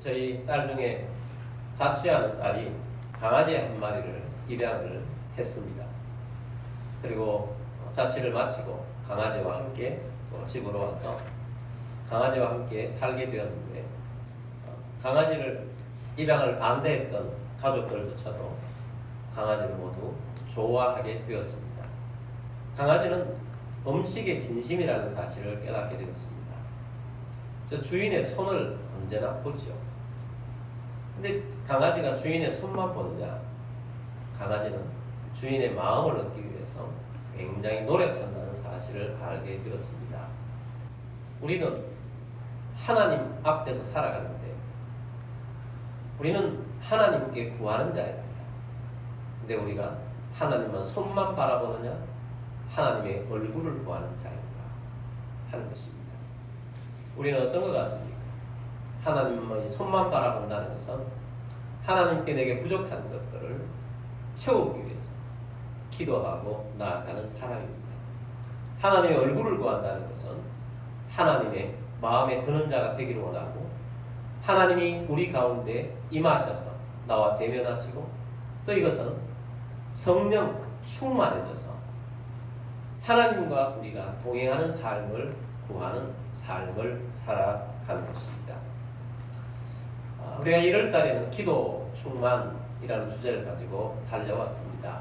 저희 딸 중에 자취하는 딸이 강아지 한 마리를 입양을 했습니다. 그리고 자취를 마치고 강아지와 함께 집으로 와서 강아지와 함께 살게 되었는데, 강아지를 입양을 반대했던 가족들조차도 강아지를 모두 좋아하게 되었습니다. 강아지는 음식의 진심이라는 사실을 깨닫게 되었습니다. 저 주인의 손을 언제나 보죠. 근데 강아지가 주인의 손만 보느냐? 강아지는 주인의 마음을 얻기 위해서 굉장히 노력한다는 사실을 알게 되었습니다. 우리는 하나님 앞에서 살아가는데 우리는 하나님께 구하는 자입니다. 근데 우리가 하나님만 손만 바라보느냐, 하나님의 얼굴을 구하는 자인가 하는 것입니다. 우리는 어떤 것 같습니까? 하나님의 손만 바라본다는 것은 하나님께 내게 부족한 것들을 채우기 위해서 기도하고 나아가는 사람입니다. 하나님의 얼굴을 구한다는 것은 하나님의 마음에 드는 자가 되기를 원하고, 하나님이 우리 가운데 임하셔서 나와 대면하시고, 또 이것은 성령 충만해져서 하나님과 우리가 동행하는 삶을 구하는 삶을 살아가는 것입니다. 우리가 1월 달에는 기도 충만이라는 주제를 가지고 달려왔습니다.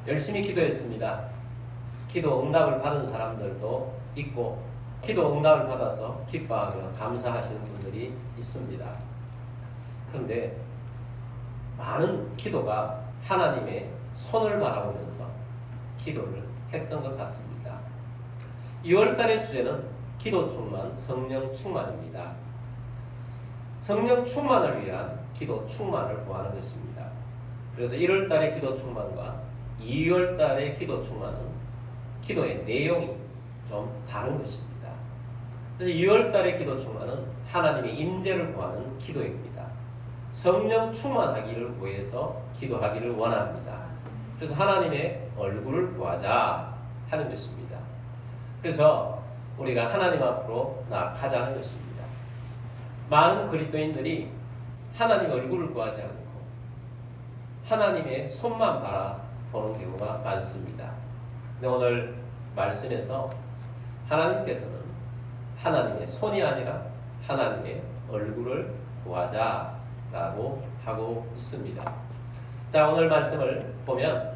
열심히 기도했습니다. 기도 응답을 받은 사람들도 있고, 기도 응답을 받아서 기뻐하며 감사하시는 분들이 있습니다. 그런데 많은 기도가 하나님의 손을 바라보면서 기도를 했던 것 같습니다. 2월 달의 주제는 기도 충만, 성령 충만입니다. 성령 충만을 위한 기도 충만을 구하는 것입니다. 그래서 1월 달의 기도 충만과 2월 달의 기도 충만은 기도의 내용이 좀 다른 것입니다. 그래서 2월 달의 기도 충만은 하나님의 임재를 구하는 기도입니다. 성령 충만하기를 구해서 기도하기를 원합니다. 그래서 하나님의 얼굴을 구하자 하는 것입니다. 그래서 우리가 하나님 앞으로 나아가자는 것입니다. 많은 그리스도인들이 하나님 얼굴을 구하지 않고 하나님의 손만 바라보는 경우가 많습니다. 근데 오늘 말씀에서 하나님께서는 하나님의 손이 아니라 하나님의 얼굴을 구하자라고 하고 있습니다. 자, 오늘 말씀을 보면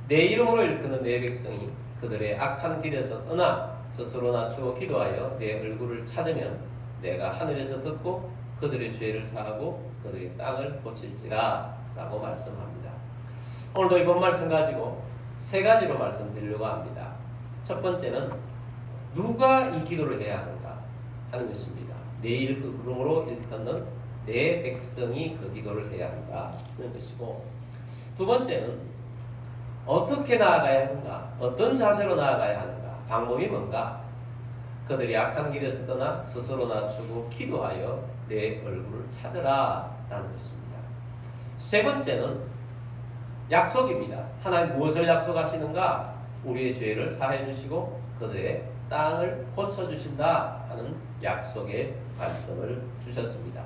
내 이름으로 일컫는 내 백성이 그들의 악한 길에서 떠나 스스로 낮추어 기도하여 내 얼굴을 찾으면 내가 하늘에서 듣고 그들의 죄를 사하고 그들의 땅을 고칠지라 라고 말씀합니다. 오늘도 이번 말씀 가지고 세 가지로 말씀드리려고 합니다. 첫 번째는 누가 이 기도를 해야 하는가 하는 것입니다. 내 이름으로 일컫는 내 백성이 그 기도를 해야 한다 하는 것이고, 두 번째는 어떻게 나아가야 하는가, 어떤 자세로 나아가야 하는가, 방법이 뭔가, 그들이 악한 길에서 떠나 스스로 낮추고 기도하여 내 얼굴을 찾으라 라는 것입니다. 세 번째는 약속입니다. 하나님 무엇을 약속하시는가? 우리의 죄를 사해 주시고 그들의 땅을 고쳐주신다 하는 약속의 말씀을 주셨습니다.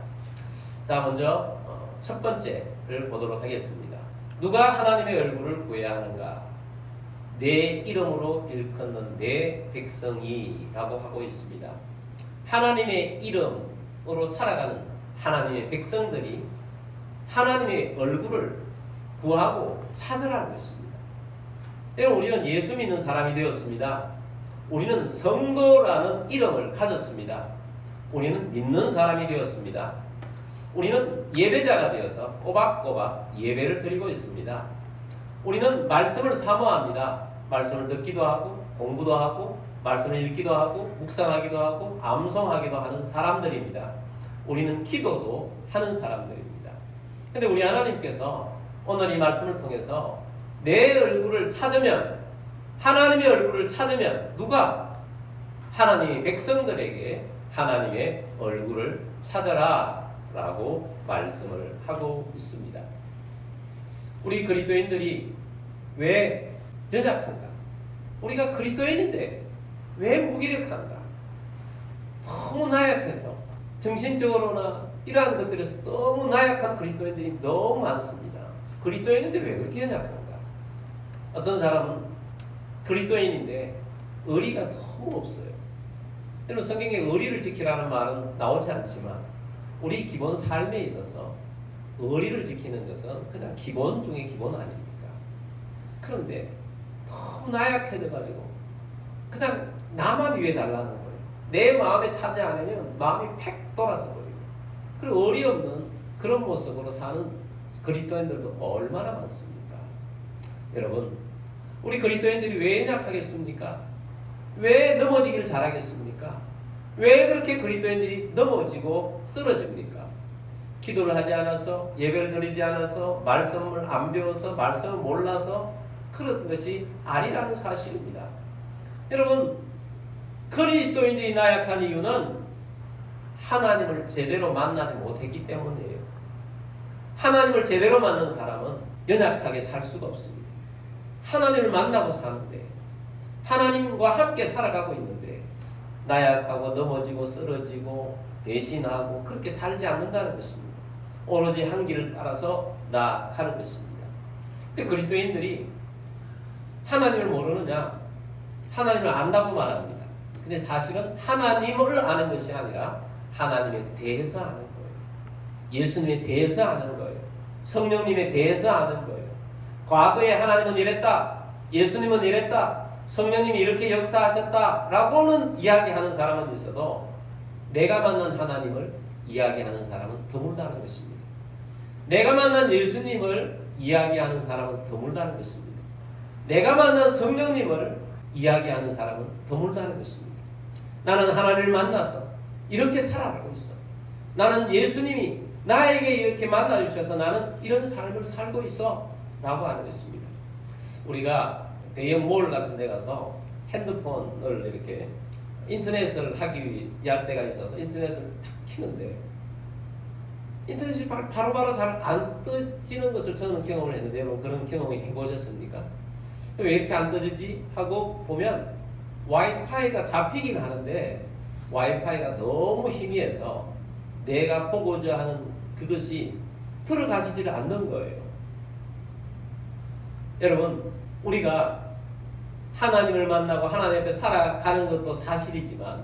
자, 먼저 첫 번째를 보도록 하겠습니다. 누가 하나님의 얼굴을 구해야 하는가? 내 이름으로 일컫는 내 백성이 라고 하고 있습니다. 하나님의 이름으로 살아가는 하나님의 백성들이 하나님의 얼굴을 구하고 찾으라는 것입니다. 우리는 예수 믿는 사람이 되었습니다. 우리는 성도라는 이름을 가졌습니다. 우리는 믿는 사람이 되었습니다. 우리는 예배자가 되어서 꼬박꼬박 예배를 드리고 있습니다. 우리는 말씀을 사모합니다. 말씀을 듣기도 하고 공부도 하고 말씀을 읽기도 하고 묵상하기도 하고 암송하기도 하는 사람들입니다. 우리는 기도도 하는 사람들입니다. 근데 우리 하나님께서 오늘 이 말씀을 통해서 내 얼굴을 찾으면, 하나님의 얼굴을 찾으면 누가? 하나님의 백성들에게 하나님의 얼굴을 찾아라 라고 말씀을 하고 있습니다. 우리 그리스도인들이 왜 연약한가? 우리가 그리스도인인데 왜 무기력한가? 너무 나약해서 정신적으로나 이러한 것들에서 너무 나약한 그리스도인들이 너무 많습니다. 그리스도인인데 왜 그렇게 연약한가? 어떤 사람은 그리스도인인데 의리가 너무 없어요. 여러분, 성경에 의리를 지키라는 말은 나오지 않지만 우리 기본 삶에 있어서 의리를 지키는 것은 그냥 기본 중에 기본 아닙니까? 그런데 너무 나약해져가지고 그냥 나만 위해 달라는 거예요. 내 마음에 차지 않으면 마음이 팩 돌아서 버리고, 그리고 의리 없는 그런 모습으로 사는 그리스도인들도 얼마나 많습니까? 여러분, 우리 그리스도인들이 왜 연약하겠습니까? 왜 넘어지기를 잘하겠습니까? 왜 그렇게 그리스도인들이 넘어지고 쓰러집니까? 기도를 하지 않아서, 예배를 드리지 않아서, 말씀을 안 배워서, 말씀을 몰라서 그런 것이 아니라는 사실입니다. 여러분, 그리스도인들이 나약한 이유는 하나님을 제대로 만나지 못했기 때문이에요. 하나님을 제대로 만난 사람은 연약하게 살 수가 없습니다. 하나님을 만나고 사는데, 하나님과 함께 살아가고 있는데 나약하고 넘어지고 쓰러지고 배신하고 그렇게 살지 않는다는 것입니다. 오로지 한 길을 따라서 나아가는 것입니다. 근데 그리스도인들이 하나님을 모르느냐? 하나님을 안다고 말합니다. 근데 사실은 하나님을 아는 것이 아니라 하나님에 대해서 아는 거예요. 예수님에 대해서 아는 거예요. 성령님에 대해서 아는 거예요. 과거에 하나님은 이랬다, 예수님은 이랬다, 성령님이 이렇게 역사하셨다라고는 이야기하는 사람은 있어도 내가 만난 하나님을 이야기하는 사람은 드물다는 것입니다. 내가 만난 예수님을 이야기하는 사람은 드물다는 것입니다. 내가 만난 성령님을 이야기하는 사람은 드물다는 것입니다. 나는 하나님을 만나서 이렇게 살아가고 있어. 나는 예수님이 나에게 이렇게 만나주셔서 나는 이런 삶을 살고 있어 라고 하는 것입니다. 우리가 대형 몰 같은 데 가서 핸드폰을 이렇게 인터넷을 하기 위할 때가 있어서 인터넷을 탁 키는데 인터넷이 바로바로 잘 안 떠지는 것을 저는 경험을 했는데, 여러분 그런 경험이 해보셨습니까? 왜 이렇게 안 떠지지? 하고 보면 와이파이가 잡히긴 하는데 와이파이가 너무 희미해서 내가 보고자 하는 그것이 들어가지를 않는 거예요. 여러분, 우리가 하나님을 만나고 하나님 앞에 살아가는 것도 사실이지만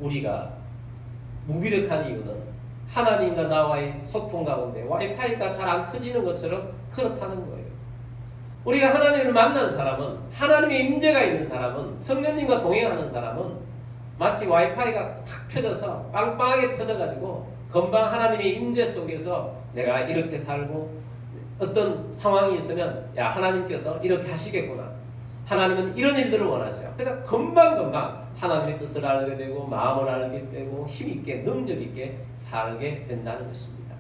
우리가 무기력한 이유는 하나님과 나와의 소통 가운데 와이파이가 잘 안 터지는 것처럼 그렇다는 거예요. 우리가 하나님을 만난 사람은, 하나님의 임재가 있는 사람은, 성령님과 동행하는 사람은 마치 와이파이가 탁 펴져서 빵빵하게 터져가지고 금방 하나님의 임재 속에서 내가 이렇게 살고 어떤 상황이 있으면 야, 하나님께서 이렇게 하시겠구나, 하나님은 이런 일들을 원하셔. 그러니까 금방금방 하나님의 뜻을 알게 되고 마음을 알게 되고 힘있게 능력있게 살게 된다는 것입니다.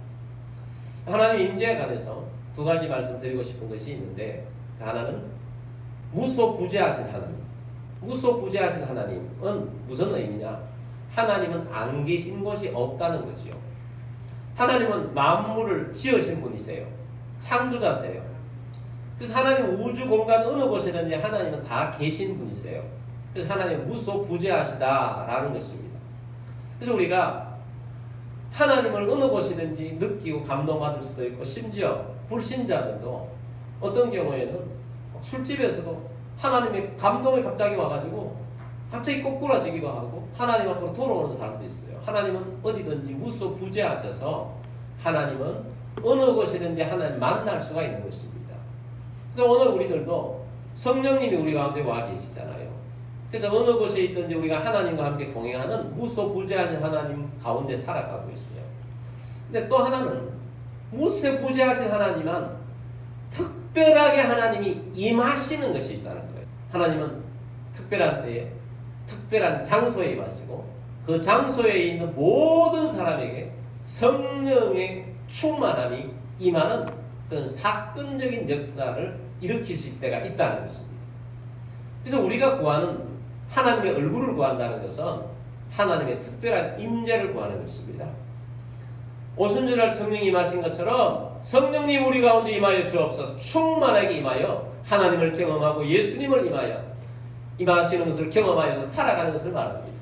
하나님의 임재에 관해서 두 가지 말씀드리고 싶은 것이 있는데, 하나는 무소부재하신 하나님. 무소부재하신 하나님은 무슨 의미냐? 하나님은 안 계신 곳이 없다는 거지요. 하나님은 만물을 지으신 분이세요. 창조자세요. 그래서 하나님은 우주 공간 어느 곳에든지 하나님은 다 계신 분이세요. 그래서 하나님은 무소부재하시다라는 것입니다. 그래서 우리가 하나님을 어느 곳이든지 느끼고 감동받을 수도 있고, 심지어 불신자들도 어떤 경우에는 술집에서도 하나님의 감동이 갑자기 와가지고 갑자기 꼬꾸라지기도 하고 하나님 앞으로 돌아오는 사람도 있어요. 하나님은 어디든지 무소부재하셔서 하나님은 어느 곳이든지 하나님 만날 수가 있는 것입니다. 그래서 오늘 우리들도 성령님이 우리 가운데 와 계시잖아요. 그래서 어느 곳에 있든지 우리가 하나님과 함께 동행하는 무소부재하신 하나님 가운데 살아가고 있어요. 근데 또 하나는 무소부재하신 하나님만 특별하게 하나님이 임하시는 것이 있다는 거예요. 하나님은 특별한 때에 특별한 장소에 임하시고 그 장소에 있는 모든 사람에게 성령의 충만함이 임하는 그런 사건적인 역사를 일으키실 때가 있다는 것입니다. 그래서 우리가 구하는 하나님의 얼굴을 구한다는 것은 하나님의 특별한 임재를 구하는 것입니다. 오순절날 성령이 임하신 것처럼 성령님 우리 가운데 임하여 주옵소서. 충만하게 임하여 하나님을 경험하고 예수님을 임하여 임하시는 것을 경험하여서 살아가는 것을 말합니다.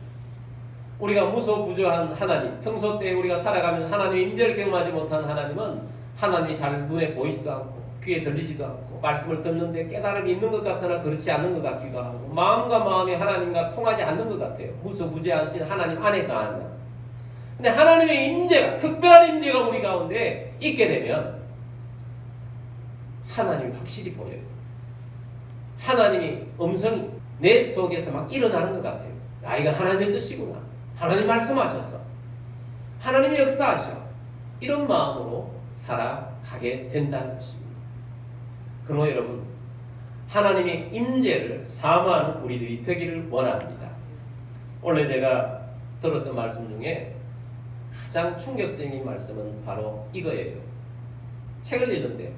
우리가 무소부조한 하나님, 평소 때 우리가 살아가면서 하나님의 임재를 경험하지 못한 하나님은 하나님이 잘 눈에 보이지도 않고 귀에 들리지도 않고 말씀을 듣는데 깨달음이 있는 것 같으나 그렇지 않는 것 같기도 하고 마음과 마음이 하나님과 통하지 않는 것 같아요. 무소부재하신 하나님 안에 가한다. 근데 하나님의 임재가, 특별한 임재가 우리 가운데 있게 되면 하나님이 확실히 보여요. 하나님의 음성이 내 속에서 막 일어나는 것 같아요. 아, 이거 하나님의 뜻이구나. 하나님 말씀하셨어. 하나님이 역사하셔. 이런 마음으로 살아가게 된다는 것입니다. 그러나 여러분, 하나님의 임재를 사모하는 우리들이 되기를 원합니다. 원래 제가 들었던 말씀 중에 가장 충격적인 말씀은 바로 이거예요. 책을 읽는데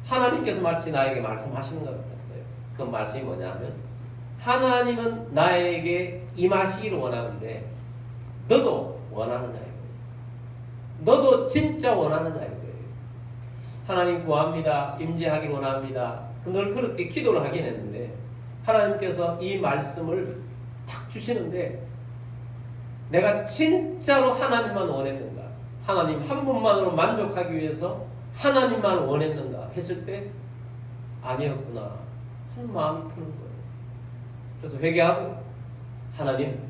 하나님께서 마치 나에게 말씀하시는 것 같았어요. 그 말씀이 뭐냐 하면 하나님은 나에게 임하시기를 원하는데 너도 원하느냐 이거예요. 너도 진짜 원하느냐 이거예요. 하나님 구합니다. 임재하기를 원합니다. 늘 그렇게 기도를 하긴 했는데 하나님께서 이 말씀을 탁 주시는데 내가 진짜로 하나님만 원했는가? 하나님 한 분만으로 만족하기 위해서 하나님만 원했는가? 했을 때 아니었구나 한 마음이 드는 거예요. 그래서 회개하고 하나님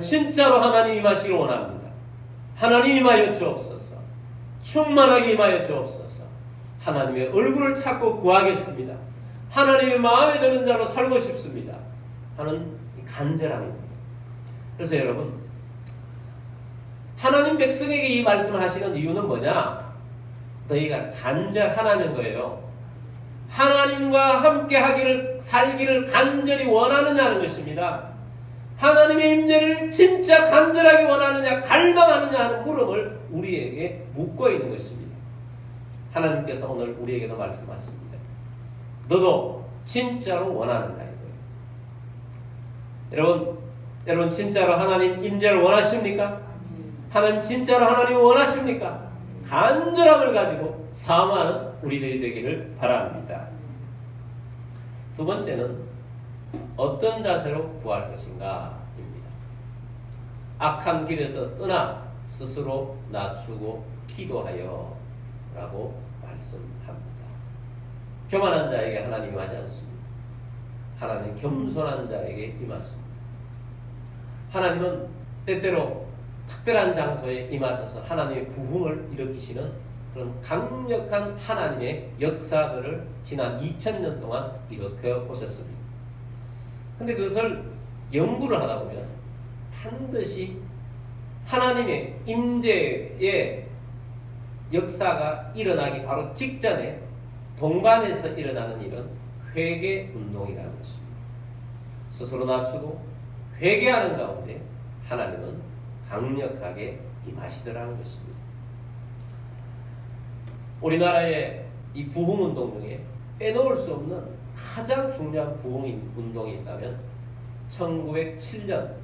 진짜로 하나님 임하시길 원합니다. 하나님 임하여 주옵소서. 충만하게 임하여 주옵소서. 하나님의 얼굴을 찾고 구하겠습니다. 하나님의 마음에 드는 자로 살고 싶습니다. 하는 간절함입니다. 그래서 여러분, 하나님 백성에게 이 말씀을 하시는 이유는 뭐냐? 너희가 간절하다는 거예요. 하나님과 함께 살기를 간절히 원하느냐는 것입니다. 하나님의 임재를 진짜 간절하게 원하느냐, 갈망하느냐 하는 물음을 우리에게 묻고 있는 것입니다. 하나님께서 오늘 우리에게도 말씀하십니다. 너도 진짜로 원하느냐 이거예요. 여러분 진짜로 하나님 임재를 원하십니까? 하나님 진짜로 하나님을 원하십니까? 간절함을 가지고 사모하는 우리들이 되기를 바랍니다. 두 번째는 어떤 자세로 구할 것인가 입니다. 악한 길에서 떠나 스스로 낮추고 기도하여 라고 말씀합니다. 교만한 자에게 하나님이 임하지 않습니다. 하나님 겸손한 자에게 임하십니다. 하나님은 때때로 특별한 장소에 임하셔서 하나님의 부흥을 일으키시는 그런 강력한 하나님의 역사들을 지난 2000년 동안 일으켜 오셨습니다. 근데 그것을 연구를 하다 보면 반드시 하나님의 임재의 역사가 일어나기 바로 직전에 동반해서 일어나는 일은 회개 운동이라는 것입니다. 스스로 낮추고 회개하는 가운데 하나님은 강력하게 임하시더라는 것입니다. 우리나라의 이 부흥 운동 중에 빼놓을 수 없는 가장 중요한 부흥 운동이 있다면 1907년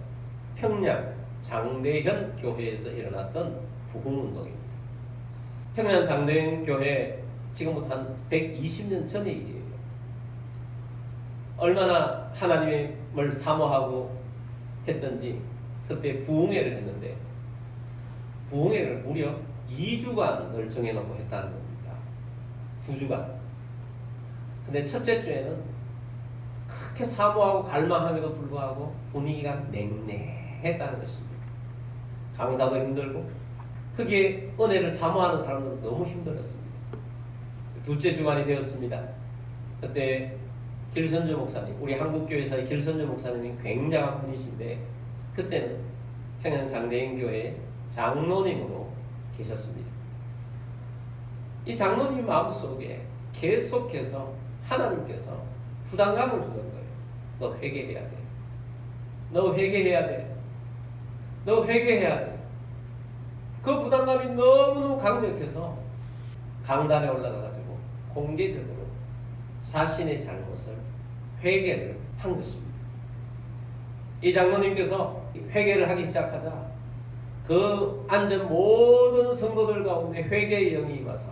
평양 장대현 교회에서 일어났던 부흥 운동입니다. 평양 장대현 교회 지금부터 한 120년 전의 일이에요. 얼마나 하나님을 사모하고 했던지 그때 부흥회를 했는데 부흥회를 무려 2주간을 정해놓고 했다는 겁니다. 2주간. 근데 첫째 주에는 그렇게 사모하고 갈망함에도 불구하고 분위기가 냉랭했다는 것입니다. 강사도 힘들고 흑의 은혜를 사모하는 사람들은 너무 힘들었습니다. 둘째 주간이 되었습니다. 그때 길선주 목사님, 우리 한국교회사의 길선주 목사님이 굉장한 분이신데 그때는 평양 장대인 교회 장로님으로 계셨습니다. 이 장로님 마음속에 계속해서 하나님께서 부담감을 주는 거예요. 너 회개해야 돼. 너 회개해야 돼. 너 회개해야 돼. 그 부담감이 너무너무 강력해서 강단에 올라가가지고 공개적으로 자신의 잘못을 회개를 한 것입니다. 이 장로님께서 회개를 하기 시작하자 그 앉은 모든 성도들 가운데 회개의 영이 임하서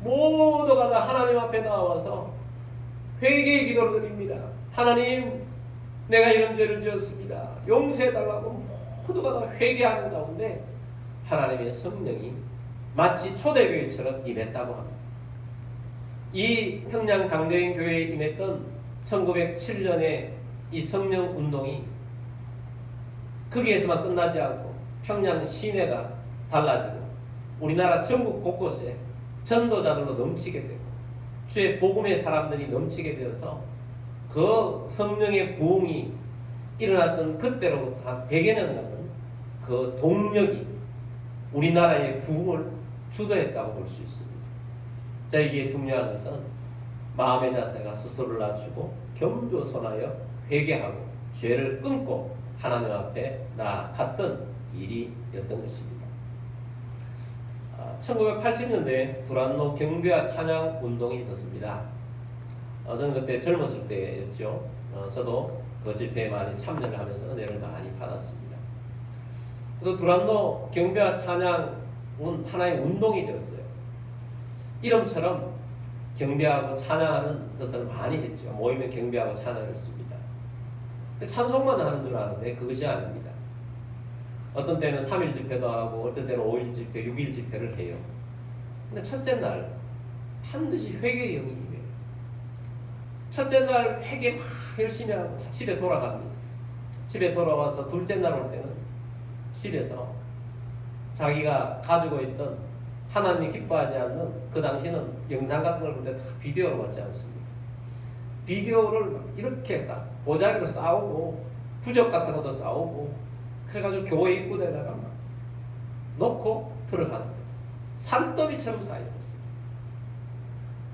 모두가 다 하나님 앞에 나와서 회개의 기도를 드립니다. 하나님, 내가 이런 죄를 지었습니다. 용서해달라고 모두가 다 회개하는 가운데 하나님의 성령이 마치 초대교회처럼 임했다고 합니다. 이 평양 장로인 교회에 임했던 1907년의 이 성령 운동이 거기에서만 끝나지 않고 평양 시내가 달라지고 우리나라 전국 곳곳에 전도자들로 넘치게 되고 주의 복음의 사람들이 넘치게 되어서 그 성령의 부흥이 일어났던 그때로부터 한 100여 년간은 그 동력이 우리나라의 부흥을 주도했다고 볼 수 있습니다. 저에게 중요한 것은 마음의 자세가 스스로를 낮추고 겸손하여 회개하고 죄를 끊고 하나님 앞에 나아갔던 일이었던 것입니다. 1980년대에 두란노 경배와 찬양 운동이 있었습니다. 저는 그때 젊었을 때였죠. 저도 그 집회에 많이 참여를 하면서 은혜를 많이 받았습니다. 또 두란노 경배와 찬양은 하나의 운동이 되었어요. 이름처럼 경배하고 찬양하는 것을 많이 했죠. 모임에 경배하고 찬양했습니다. 찬송만 하는 줄 아는데 그것이 아닙니다. 어떤 때는 3일 집회도 하고 어떤 때는 5일 집회, 6일 집회를 해요. 근데 첫째 날 반드시 회개의 영이 임해요. 첫째 날 회개 막 열심히 하고 집에 돌아갑니다. 집에 돌아와서 둘째 날 올 때는 집에서 자기가 가지고 있던 하나님이 기뻐하지 않는, 그 당시는 영상 같은 걸 볼 때 다 비디오로 받지 않습니다. 비디오를 이렇게 보자기로 싸우고 부적 같은 것도 싸우고 그래가지고 교회 입구대다가 막 놓고 들어가는 거예요. 산더미처럼 쌓여있었어요.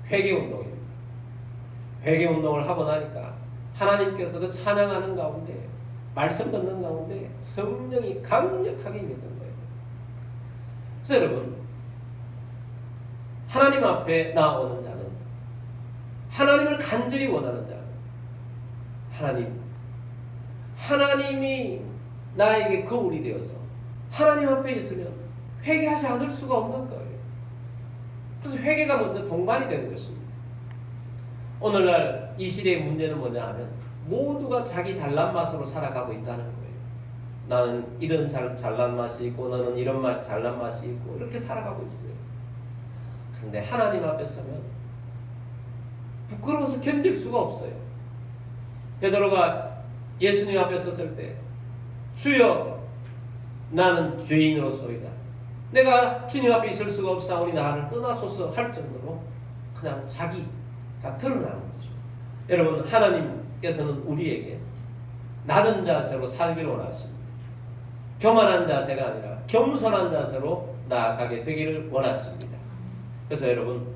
회개운동입니다. 회개운동을 하고 나니까 하나님께서 그 찬양하는 가운데, 말씀 듣는 가운데 성령이 강력하게 임했던 거예요. 그래서 여러분, 하나님 앞에 나오는 자는, 하나님을 간절히 원하는 자는 하나님이 나에게 거울이 되어서 하나님 앞에 있으면 회개하지 않을 수가 없는 거예요. 그래서 회개가 먼저 동반이 되는 것입니다. 오늘날 이 시대의 문제는 뭐냐 하면 모두가 자기 잘난 맛으로 살아가고 있다는 거예요. 나는 이런 잘난 맛이 있고 너는 이런 잘난 맛이 있고 이렇게 살아가고 있어요. 그런데 하나님 앞에 서면 부끄러워서 견딜 수가 없어요. 베드로가 예수님 앞에 섰을 때 주여 나는 죄인으로소이다. 내가 주님 앞에 있을 수가 없사오니 나를 떠나소서 할 정도로 그냥 자기가 드러나는 거죠. 여러분, 하나님께서는 우리에게 낮은 자세로 살기를 원하십니다. 교만한 자세가 아니라 겸손한 자세로 나아가게 되기를 원하십니다. 그래서 여러분,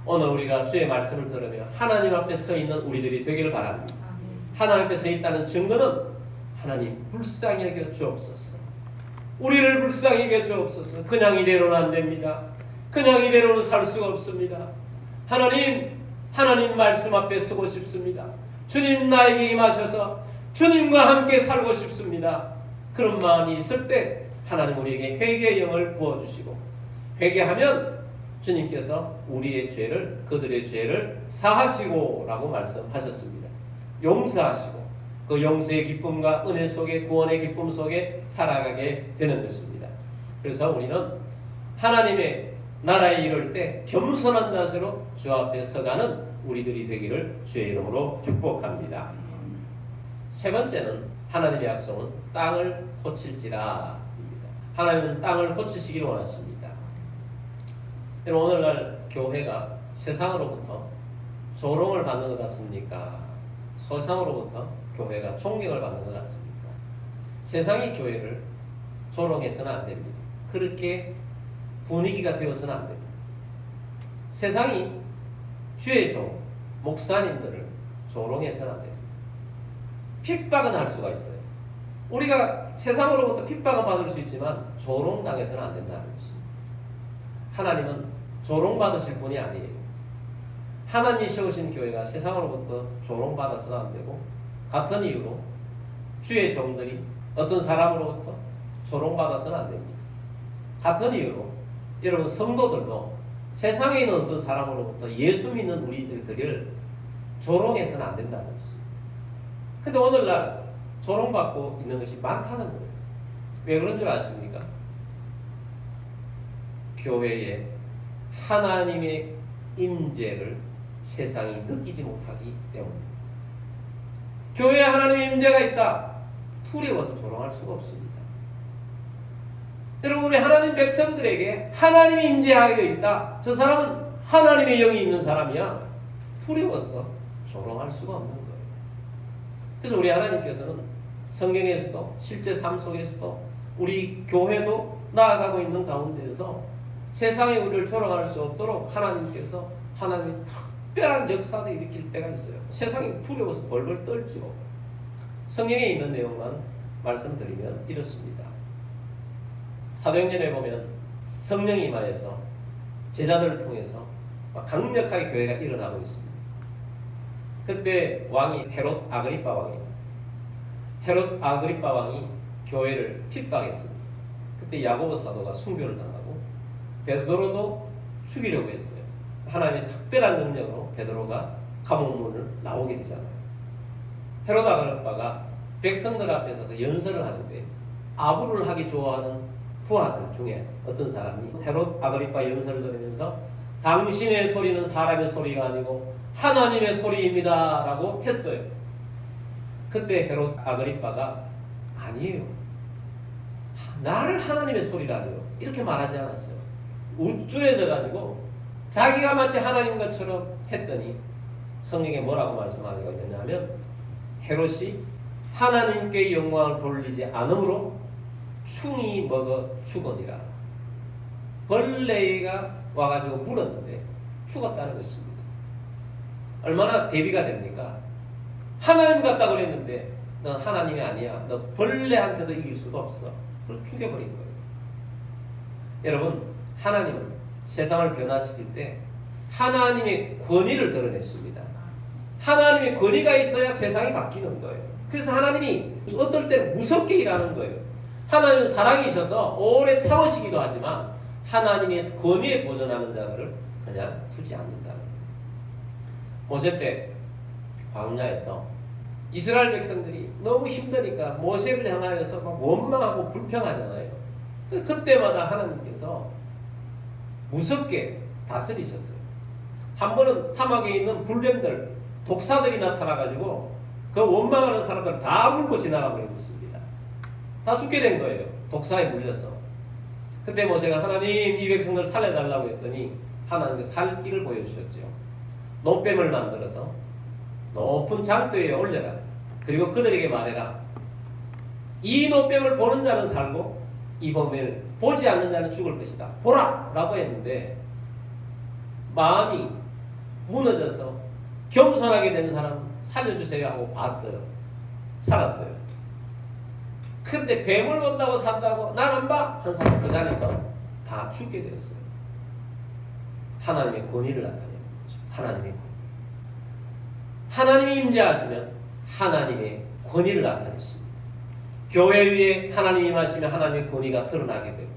오늘 우리가 주의 말씀을 들으며 하나님 앞에 서 있는 우리들이 되기를 바랍니다. 하나님 앞에 서 있다는 증거는 하나님 불쌍히 여겨 주옵소서. 우리를 불쌍히 여겨 주옵소서. 그냥 이대로는 안 됩니다. 그냥 이대로는 살 수가 없습니다. 하나님 말씀 앞에 서고 싶습니다. 주님 나에게 임하셔서 주님과 함께 살고 싶습니다. 그런 마음이 있을 때 하나님 우리에게 회개의 영을 부어주시고, 회개하면 주님께서 우리의 죄를, 그들의 죄를 사하시고 라고 말씀하셨습니다. 용서하시고 그 용서의 기쁨과 은혜 속에, 구원의 기쁨 속에 살아가게 되는 것입니다. 그래서 우리는 하나님의 나라에 이를 때 겸손한 자세로 주 앞에 서가는 우리들이 되기를 주의 이름으로 축복합니다. 세 번째는 하나님의 약속은 땅을 고칠지라 입니다. 하나님은 땅을 고치시기를 원하십니다. 오늘날 교회가 세상으로부터 조롱을 받는 것 같습니까? 세상으로부터 교회가 존경을 받는 것 같습니까? 세상이 교회를 조롱해서는 안 됩니다. 그렇게 분위기가 되어서는 안 됩니다. 세상이 주의 종, 목사님들을 조롱해서는 안 됩니다. 핍박은 할 수가 있어요. 우리가 세상으로부터 핍박은 받을 수 있지만 조롱당해서는 안 된다는 것입니다. 하나님은 조롱받으실 분이 아니에요. 하나님이 세우신 교회가 세상으로부터 조롱받아서는 안 되고, 같은 이유로 주의 종들이 어떤 사람으로부터 조롱받아서는 안 됩니다. 같은 이유로 여러분 성도들도 세상에 있는 어떤 사람으로부터 예수 믿는 우리들을 조롱해서는 안 된다는 것입니다. 근데 오늘날 조롱받고 있는 것이 많다는 거예요. 왜 그런 줄 아십니까? 교회에 하나님의 임재를 세상이 느끼지 못하기 때문입니다. 교회에 하나님의 임재가 있다. 두려워서 조롱할 수가 없습니다. 여러분, 우리 하나님 백성들에게 하나님이 임재하여 있다. 저 사람은 하나님의 영이 있는 사람이야. 두려워서 조롱할 수가 없는 거예요. 그래서 우리 하나님께서는 성경에서도 실제 삶 속에서도 우리 교회도 나아가고 있는 가운데에서 세상에 우리를 조롱할 수 없도록 하나님께서 하나님의 특별한 역사를 일으킬 때가 있어요. 세상이 두려워서 벌벌 떨죠. 성경에 있는 내용만 말씀드리면 이렇습니다. 사도행전에 보면 성령이 임하여서 제자들을 통해서 강력하게 교회가 일어나고 있습니다. 그때 왕이 헤롯 아그리파 왕입니다. 헤롯 아그리파 왕이 교회를 핍박했습니다. 그때 야고보 사도가 순교를 당하고 베드로도 죽이려고 했어요. 하나님의 특별한 능력으로 베드로가 감옥문을 나오게 되잖아요. 헤롯 아그리파가 백성들 앞에 서서 연설을 하는데 아부를 하기 좋아하는 부하들 중에 어떤 사람이 헤롯 아그리파 연설을 들으면서 당신의 소리는 사람의 소리가 아니고 하나님의 소리입니다 라고 했어요. 그때 헤롯 아그리파가 아니에요, 나를 하나님의 소리라니요, 이렇게 말하지 않았어요. 우쭐해져 가지고 자기가 마치 하나님 것처럼 했더니 성경에 뭐라고 말씀하고 있느냐면 헤롯이 하나님께 영광을 돌리지 않으므로 충이 먹어 죽으니라. 벌레가 와가지고 물었는데 죽었다는 것입니다. 얼마나 대비가 됩니까? 하나님 같다고 그랬는데 넌 하나님이 아니야, 너 벌레한테도 이길 수가 없어, 그걸 죽여버린 거예요. 여러분, 하나님은 세상을 변화시킬 때 하나님의 권위를 드러냈습니다. 하나님의 권위가 있어야 세상이 바뀌는 거예요. 그래서 하나님이 어떨 때 무섭게 일하는 거예요. 하나님은 사랑이셔서 오래 참으시기도 하지만 하나님의 권위에 도전하는 자들을 그냥 두지 않는다는 거예요. 모세 때 광야에서 이스라엘 백성들이 너무 힘드니까 모세를 향하여서 막 원망하고 불평하잖아요. 그때마다 하나님께서 무섭게 다스리셨어요. 한 번은 사막에 있는 불뱀들, 독사들이 나타나가지고 그 원망하는 사람들을 다 물고 지나가 버렸습니다. 다 죽게 된 거예요, 독사에 물려서. 그때 모세가 하나님 이 백성들 살려달라고 했더니 하나님께서 살 길을 보여주셨죠. 노뱀을 만들어서 높은 장대에 올려라. 그리고 그들에게 말해라. 이 노뱀을 보는 자는 살고 이 노뱀을 보지 않는 자는 죽을 것이다. 보라! 라고 했는데 마음이 무너져서 겸손하게 된 사람은 살려주세요 하고 봤어요. 살았어요. 그런데 뱀을 본다고 산다고 난 안 봐! 한 사람 그 자리에서 다 죽게 되었어요. 하나님의 권위를 나타내는 거죠. 하나님의 권위. 하나님이 임재하시면 하나님의 권위를 나타내십니다. 교회 위에 하나님이 임하시면 하나님의 권위가 드러나게 되고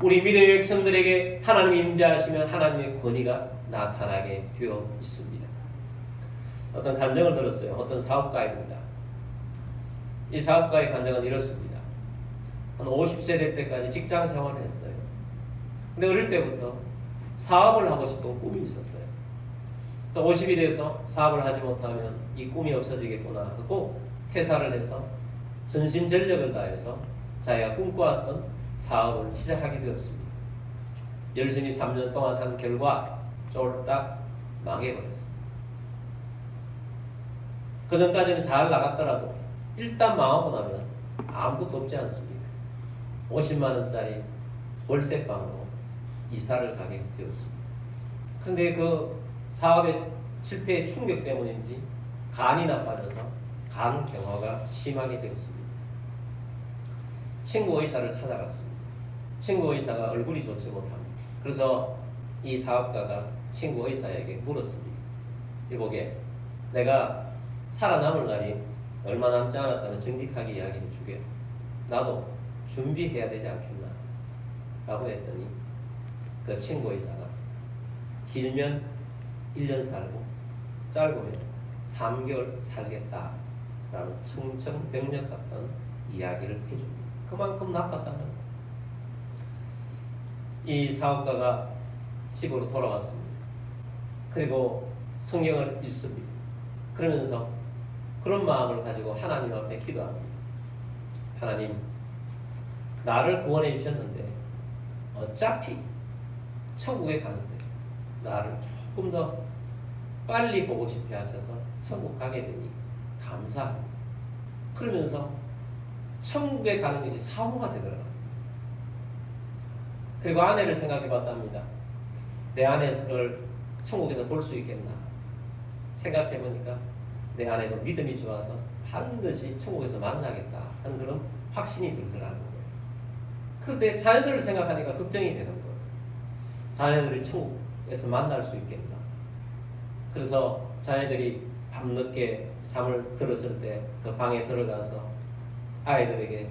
우리 믿음의 백성들에게 하나님이 임재하시면 하나님의 권위가 나타나게 되어 있습니다. 어떤 간증을 들었어요. 어떤 사업가입니다. 이 사업가의 간증은 이렇습니다. 한 50세 될 때까지 직장 생활을 했어요. 근데 어릴 때부터 사업을 하고 싶은 꿈이 있었어요. 50이 돼서 사업을 하지 못하면 이 꿈이 없어지겠구나 하고 퇴사를 해서 전심전력을 다해서 자기가 꿈꿔왔던 사업을 시작하게 되었습니다. 열심히 3년 동안 한 결과 쫄딱 망해버렸습니다. 그 전까지는 잘 나갔더라도 일단 망하고 나면 아무것도 없지 않습니까? 50만 원짜리 월세방으로 이사를 가게 되었습니다. 그런데 그 사업의 실패의 충격 때문인지 간이 나빠져서 간 경화가 심하게 되었습니다. 친구 의사를 찾아갔습니다. 친구 의사가 얼굴이 좋지 못합니다. 그래서 이 사업가가 친구 의사에게 물었습니다. 이보게, 내가 살아남을 날이 얼마 남지 않았다면 정직하게 이야기해 주게. 나도 준비해야 되지 않겠나? 라고 했더니 그 친구 의사가 길면 1년 살고 짧으면 3개월 살겠다 라는 청천벽력 같은 이야기를 해줍니다. 그만큼 나빴다는 거예요. 이 사업가가 집으로 돌아왔습니다. 그리고 성경을 읽습니다. 그러면서 그런 마음을 가지고 하나님 앞에 기도합니다. 하나님, 나를 구원해 주셨는데 어차피 천국에 가는데 나를 조금 더 빨리 보고 싶어 하셔서 천국 가게 되니 감사합니다. 그러면서 천국에 가는 것이 사고가 되더라고요. 그리고 아내를 생각해 봤답니다. 내 아내를 천국에서 볼 수 있겠나 생각해 보니까 내 아내도 믿음이 좋아서 반드시 천국에서 만나겠다 하는 그런 확신이 들더라는 거예요. 그런데 자녀들을 생각하니까 걱정이 되는 거예요. 자녀들이 천국에서 만날 수 있겠나. 그래서 자녀들이 밤늦게 잠을 들었을 때 그 방에 들어가서 아이들에게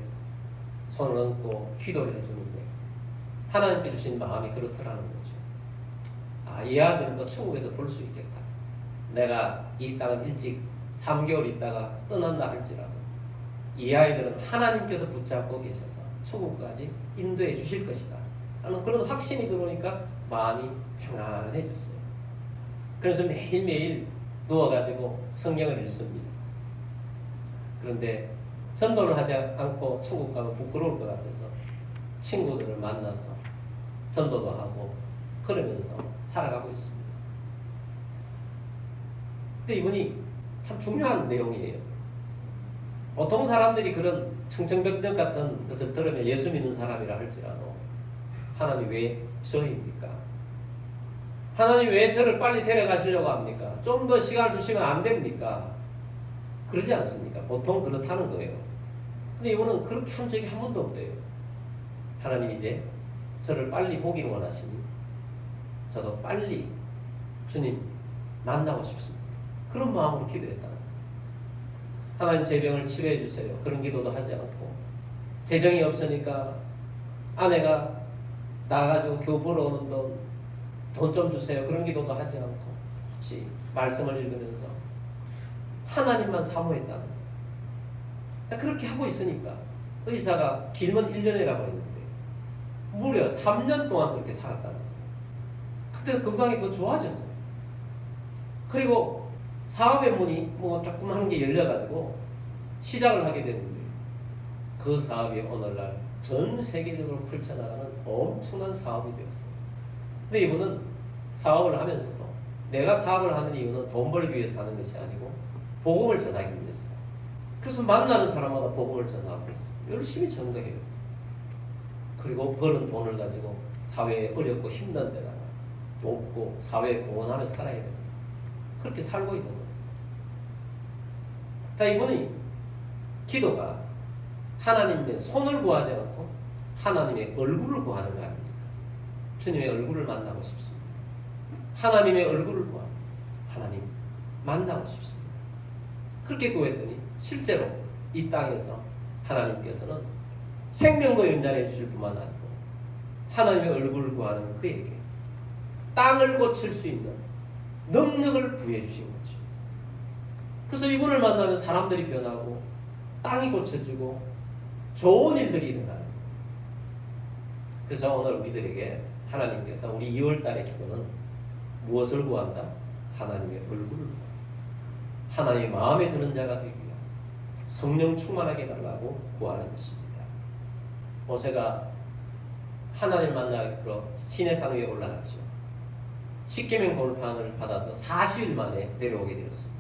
손을 얹고 기도를 해주는데 하나님께 주신 마음이 그렇더라는 거죠. 아, 이 아들도 천국에서 볼 수 있겠다. 내가 이 땅을 일찍 3개월 있다가 떠난다 할지라도 이 아이들은 하나님께서 붙잡고 계셔서 천국까지 인도해 주실 것이다 하는 그런 확신이 들어오니까 마음이 평안해졌어요. 그래서 매일매일 누워가지고 성경을 읽습니다. 그런데 전도를 하지 않고 천국 가면 부끄러울 것 같아서 친구들을 만나서 전도도 하고 그러면서 살아가고 있습니다. 근데 이분이 참 중요한 내용이에요. 보통 사람들이 그런 청천벽력 같은 것을 들으면 예수 믿는 사람이라 할지라도 하나님 왜 저입니까? 하나님 왜 저를 빨리 데려가시려고 합니까? 좀 더 시간을 주시면 안 됩니까? 그러지 않습니까? 보통 그렇다는 거예요. 근데 이분은 그렇게 한 적이 한 번도 없대요. 하나님 이제 저를 빨리 보기를 원하시니 저도 빨리 주님 만나고 싶습니다. 그런 마음으로 기도했다는 거예요. 하나님 제 병을 치료해 주세요. 그런 기도도 하지 않고 재정이 없으니까 아내가 나가지고 교회 보러 오는 돈 좀 주세요. 그런 기도도 하지 않고 오직 말씀을 읽으면서 하나님만 사모했다는 거예요. 자, 그렇게 하고 있으니까 의사가 길면 1년이라고 했는데 무려 3년 동안 그렇게 살았다는 거예요. 그때 건강이 더 좋아졌어요. 그리고 사업의 문이 뭐 조금 하는 게 열려가지고 시작을 하게 되는데 그 사업이 오늘날 전 세계적으로 펼쳐나가는 엄청난 사업이 되었어요. 근데 이분은 사업을 하면서도 내가 사업을 하는 이유는 돈 벌기 위해서 하는 것이 아니고 복음을 전하기 위해서다. 그래서 만나는 사람마다 복음을 전하고 열심히 전도해요. 그리고 벌은 돈을 가지고 사회에 어렵고 힘든 데다가 돕고 사회에 공헌하며 살아야 돼요. 그렇게 살고 있는 거예요. 자, 이분이 기도가 하나님의 손을 구하지 않고 하나님의 얼굴을 구하는 거 아닙니까? 주님의 얼굴을 만나고 싶습니다. 하나님의 얼굴을 구하고 하나님 만나고 싶습니다. 그렇게 구했더니 실제로 이 땅에서 하나님께서는 생명도 연장해 주실 뿐만 아니고 하나님의 얼굴을 구하는 그에게 땅을 고칠 수 있는 능력을 부여해 주신 거죠. 그래서 이분을 만나면 사람들이 변하고 땅이 고쳐지고 좋은 일들이 일어나는 거예요. 그래서 오늘 우리들에게 하나님께서 우리 2월달의 기도는 무엇을 구한다? 하나님의 얼굴을 구한다. 하나님의 마음에 드는 자가 되기 위한 성령 충만하게 해달라고 구하는 것입니다. 모세가 하나님 만나기로 시내산 위에 올라갔죠. 십계명 돌판을 받아서 40일 만에 내려오게 되었습니다.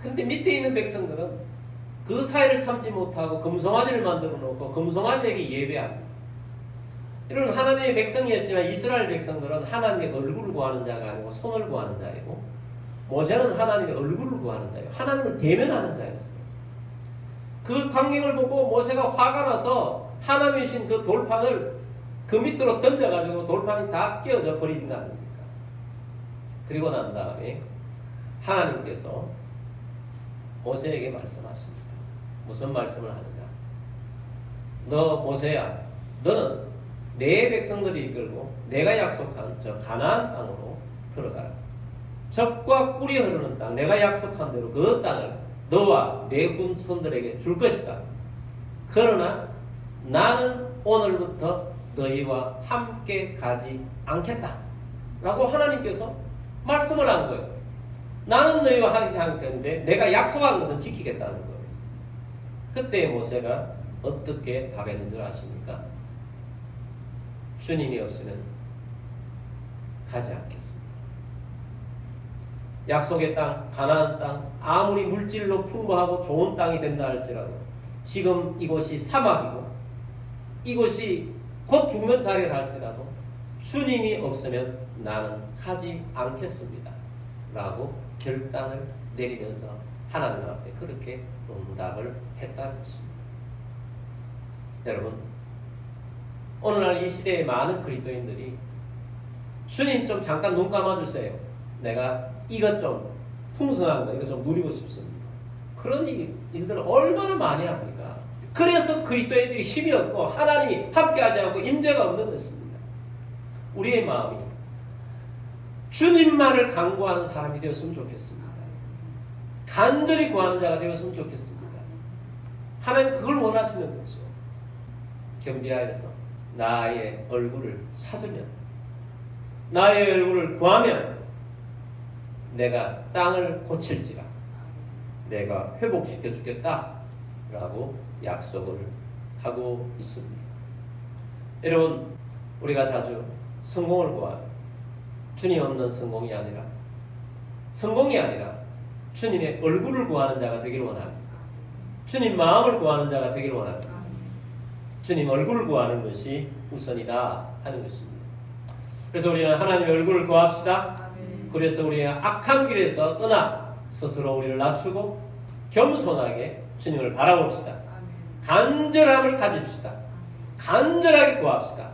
그런데 밑에 있는 백성들은 그 사이를 참지 못하고 금송아지를 만들어 놓고 금송아지에게 예배합니다. 이런 하나님의 백성이었지만 이스라엘 백성들은 하나님의 얼굴을 구하는 자가 아니고 손을 구하는 자이고 모세는 하나님의 얼굴을 구하는 자예요. 하나님을 대면하는 자였어요. 그 광경을 보고 모세가 화가 나서 하나님이 신 그 돌판을 그 밑으로 던져가지고 돌판이 다 깨어져 버리는 거 아닙니까? 그리고 난 다음에 하나님께서 모세에게 말씀하십니다. 무슨 말씀을 하느냐? 너 모세야, 너는 내 백성들이 이끌고 내가 약속한 저 가나안 땅으로 들어가라. 젖과 꿀이 흐르는 땅, 내가 약속한 대로 그 땅을 너와 내 후손들에게 줄 것이다. 그러나 나는 오늘부터 너희와 함께 가지 않겠다 라고 하나님께서 말씀을 한 거예요. 나는 너희와 하지 않겠는데 내가 약속한 것은 지키겠다는 거예요. 그때 모세가 어떻게 답했는 줄 아십니까? 주님이 없으면 가지 않겠습니다. 약속의 땅, 가나안 땅, 아무리 물질로 풍부하고 좋은 땅이 된다 할지라도 지금 이곳이 사막이고 이곳이 곧 죽는 자리를 할지라도 주님이 없으면 나는 가지 않겠습니다 라고 결단을 내리면서 하나님 앞에 그렇게 응답을 했다는 것입니다. 여러분, 오늘날 이 시대의 많은 그리스도인들이 주님 좀 잠깐 눈 감아주세요. 내가 이것 좀 풍성한 거 이거 좀 누리고 싶습니다. 그런 일들을 얼마나 많이 합니까? 그래서 그리스도인들이 힘이 없고 하나님이 함께하지 않고 임재가 없는 것입니다. 우리의 마음이 주님만을 간구하는 사람이 되었으면 좋겠습니다. 간절히 구하는 자가 되었으면 좋겠습니다. 하나님 그걸 원하시는 거죠. 겸비하여서 나의 얼굴을 찾으면, 나의 얼굴을 구하면 내가 땅을 고칠지라 내가 회복시켜 주겠다 라고 약속을 하고 있습니다. 여러분, 우리가 자주 성공을 구하는 주님 없는 성공이 아니라 주님의 얼굴을 구하는 자가 되기를 원합니다. 주님 마음을 구하는 자가 되기를 원합니다. 주님 얼굴을 구하는 것이 우선이다 하는 것입니다. 그래서 우리는 하나님의 얼굴을 구합시다. 그래서 우리의 악한 길에서 떠나 스스로 우리를 낮추고 겸손하게 주님을 바라봅시다. 간절함을 가집시다. 간절하게 구합시다.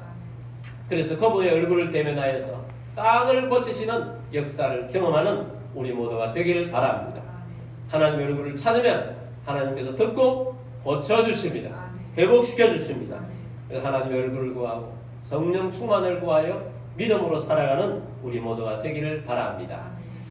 그래서 그분의 얼굴을 대면하여서 땅을 고치시는 역사를 경험하는 우리 모두가 되기를 바랍니다. 하나님의 얼굴을 찾으면 하나님께서 듣고 고쳐주십니다. 회복시켜주십니다. 그래서 하나님의 얼굴을 구하고 성령 충만을 구하여 믿음으로 살아가는 우리 모두가 되기를 바랍니다.